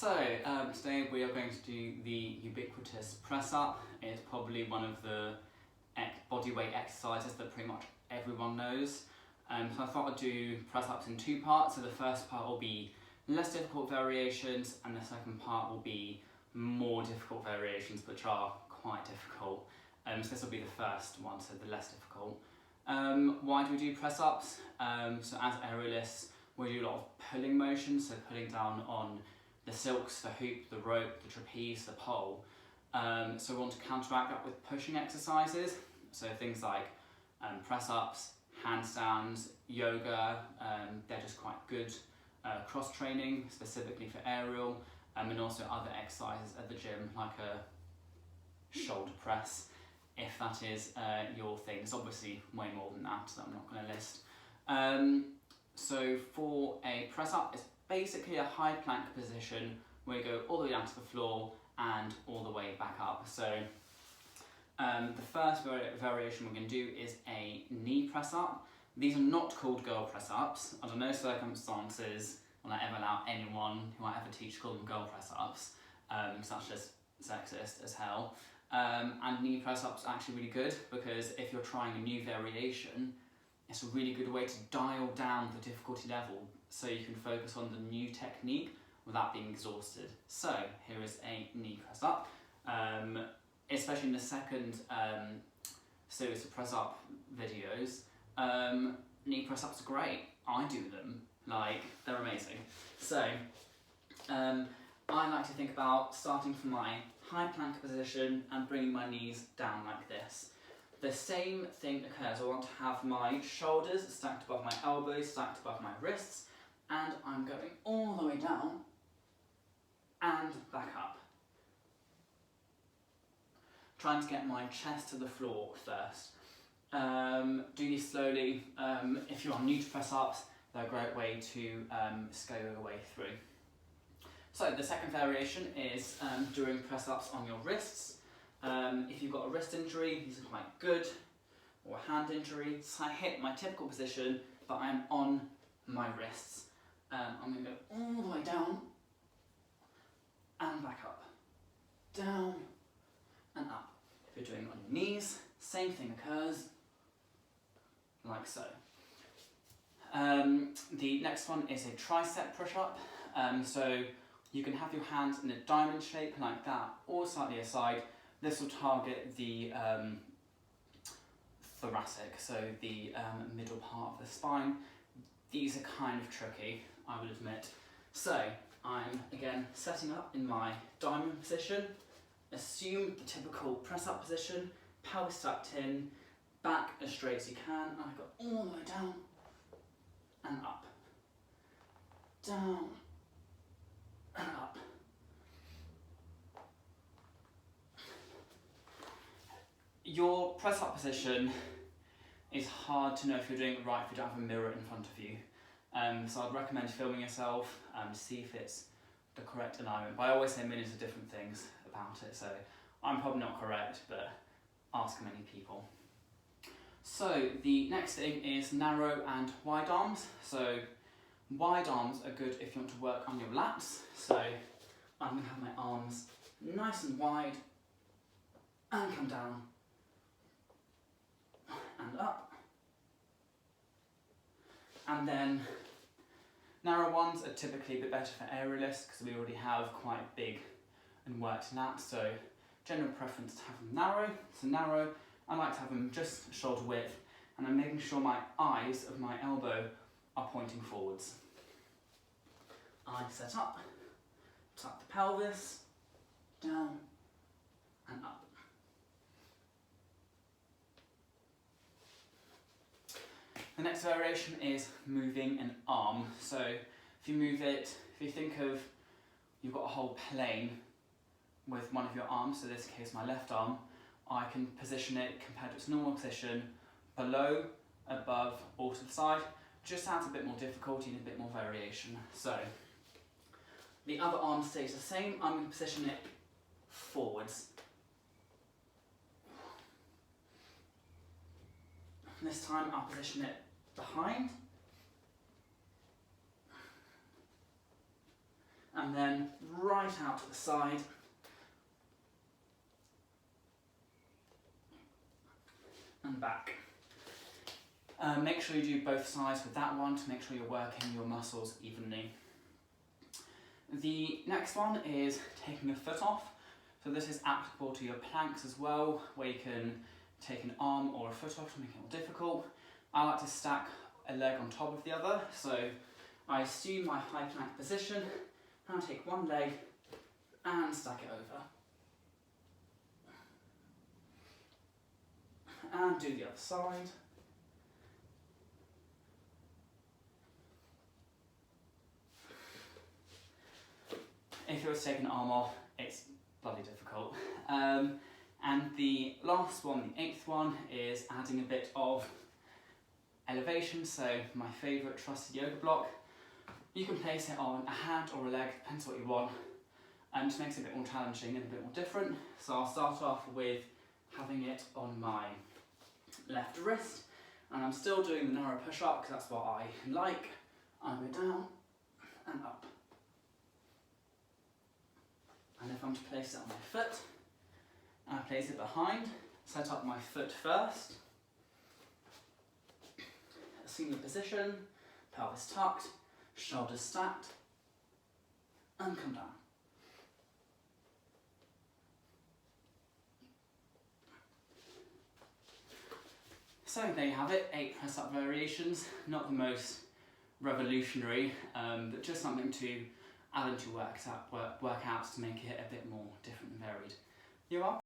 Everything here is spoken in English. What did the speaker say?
Today we are going to do the ubiquitous press up. It's probably one of the body weight exercises that pretty much everyone knows. So I thought I'd do press ups in two parts. So the first part will be less difficult variations, and the second part will be more difficult variations, which are quite difficult. So this will be the first one, so the less difficult. Why do we do press ups? So as aerialists, we do a lot of pulling motions, so pulling down on the silks, the hoop, the rope, the trapeze, the pole. So we want to counteract that with pushing exercises, so things like press ups, handstands, yoga. They're just quite good cross training, specifically for aerial, and also other exercises at the gym, like a shoulder press, if that is your thing. There's obviously way more than that I'm not going to list. So for a press up, it's basically a high plank position where you go all the way down to the floor and all the way back up. So the first variation we're going to do is a knee press up. These are not called girl press ups. Under no circumstances will I ever allow anyone who I ever teach to call them girl press ups. So that's just sexist as hell. And knee press ups are actually really good because if you're trying a new variation, it's a really good way to dial down the difficulty level so you can focus on the new technique without being exhausted. So here is a knee press up. Especially in the second series of press up videos, knee press ups are great. I do them, like, they're amazing. So I like to think about starting from my high plank position and bringing my knees down like this. The same thing occurs. I want to have my shoulders stacked above my elbows, stacked above my wrists, and I'm going all the way down and back up. Trying to get my chest to the floor first. Do these slowly. If you are new to press ups, they're a great way to scale your way through. So the second variation is doing press ups on your wrists. If you've got a wrist injury, these are quite good, or a hand injury. So I hit my typical position, but I am on my wrists. I'm going to go all the way down and back up, down and up. If you're doing it on your knees, same thing occurs, like so. The next one is a tricep push-up. So you can have your hands in a diamond shape like that, or slightly aside. This will target the thoracic, so the middle part of the spine. These are kind of tricky, I would admit. So I'm again setting up in my diamond position. Assume the typical press-up position, pelvis tucked in, back as straight as you can, and I go all the way down and up, down and up. Your press-up position is hard to know if you're doing it right if you don't have a mirror in front of you. So I'd recommend filming yourself to see if it's the correct alignment. But I always say millions of different things about it, so I'm probably not correct, but ask many people. So the next thing is narrow and wide arms. So wide arms are good if you want to work on your lats. So I'm going to have my arms nice and wide and come down and up. And then narrow ones are typically a bit better for aerialists because we already have quite big and worked lats, so general preference to have them narrow. So narrow, I like to have them just shoulder width, and I'm making sure my eyes of my elbow are pointing forwards. I set up, tuck the pelvis, down and up. The next variation is moving an arm. So if you move it, if you think of, you've got a whole plane with one of your arms, so in this case my left arm, I can position it compared to its normal position, below, above, or to the side. Just adds a bit more difficulty and a bit more variation. So the other arm stays the same, I'm going to position it forwards. This time I'll position it behind and then right out to the side. And back. Make sure you do both sides with that one to make sure you're working your muscles evenly. The next one is taking a foot off. So this is applicable to your planks as well, where you can take an arm or a foot off to make it more difficult. I like to stack a leg on top of the other, so I assume my high plank position, and I take one leg and stack it over. And do the other side. If you were to take an arm off, it's bloody difficult. And the last one, the 8th one, is adding a bit of elevation. So my favourite trusted yoga block. You can place it on a hand or a leg, depends what you want, and it makes it a bit more challenging and a bit more different. So I'll start off with having it on my left wrist, and I'm still doing the narrow push-up because that's what I like. I go down and up. And if I'm to place it on my foot, I place it behind, set up my foot first, assume the position, pelvis tucked, shoulders stacked, and come down. So there you have it, 8 press-up variations, not the most revolutionary, but just something to add into workouts to make it a bit more different and varied. You are?